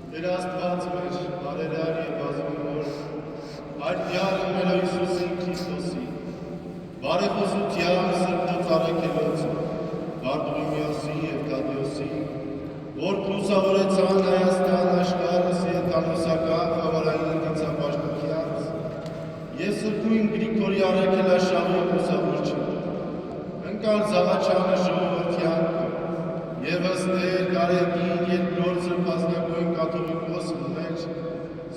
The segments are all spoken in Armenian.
Դեր Աստված մեր, բարերար և ազնվոր, այդ յարը մեր Հիսուսի Քրիստոսի, բարեխոսությամբ սրտոց առաքելոց, Բարդուղիմեոսի և Թադեոսի, որ պլուսավորեցան Հայաստան աշխարհս եթանոսական խավարային դիցապաշտոքյանց, և սրկույն Գրիգորի առաքելաշավի պլուսավորչը, ընկալ Զաղաչյանը ժողովրդյանքը, և ըստեր կարեկին երկրորդ սրբազգագույն կաթողիկոսը մեջ,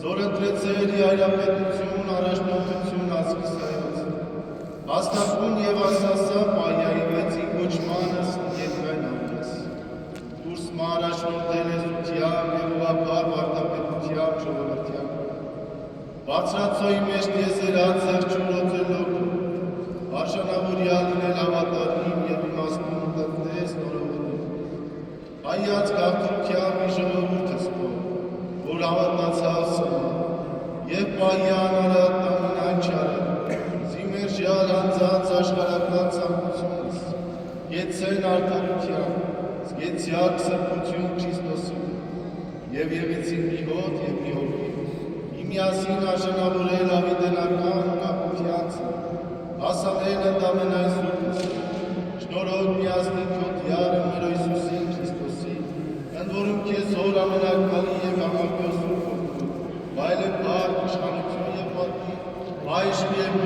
զորընտրեցել հայրապետություն, առաջնորդություն ազգիսայոց, հաստատուն և ասասա պայայի մեծի կոչմանս երկվայն ամրես, դուրսմա առաջնորդել եզության և ուղապար վարդապետության ժողովրդյան, բարձրացոյի մեջ տիեզերած զեղչուրոծելով, արժանավորյալ ինել հավատարիմ և իմաստուն տնտես նորովոնում, հայաց գաղթրության մի ժողովուրդս կով, որ հավատնացավ սմա, և պահյան արատամին այն չարը, զիմերժյալ անձանց աշխարհական ցանկությունս, գեցեն արդարության, զգեցյակ սրբություն Քրիստոսի, և եղեցին մի հոտ և մի հոգի, միասին արժանավորել ավիտենական ունակությանցը, հասանել ընդամենայն սուրբս, շնորհոտ միասնիկ հոտյարը մեր Հիսուսի Քրիստոսի, ընդ որում քեզ հոր ամենակալի և համակյոս սուրբ որդու, վայել է փառք, իշխանություն և պատիվ, այժմ և